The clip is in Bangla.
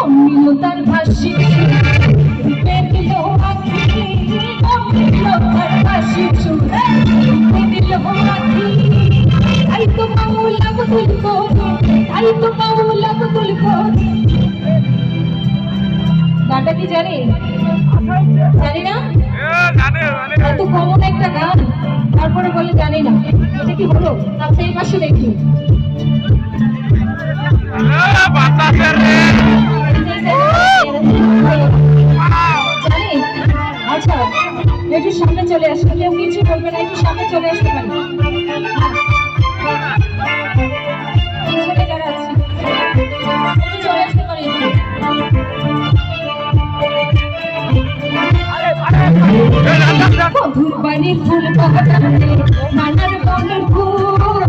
অমিলতার ভাসি দিল আখি, অমিলতার ভাসি ছুড়ে দিল আখি। তাই তো মামলা বদল করে, তাই তো মামলা বদল করে। গানটা কি জানি? জানি না, এত কমন একটা গান, তারপরে বলে জানি না। এটা কি হলো? আচ্ছা এই পাশে দেখি। জানি? আচ্ছা একটু সামনে চলে আসবে, কেউ কিছু বলবে না, একটু সামনে চলে আসতে পারি। যারা আছে একটু চলে আসতে পারি। মধুর বাড়ির ফুল বাগানে মানার বনের ফুল,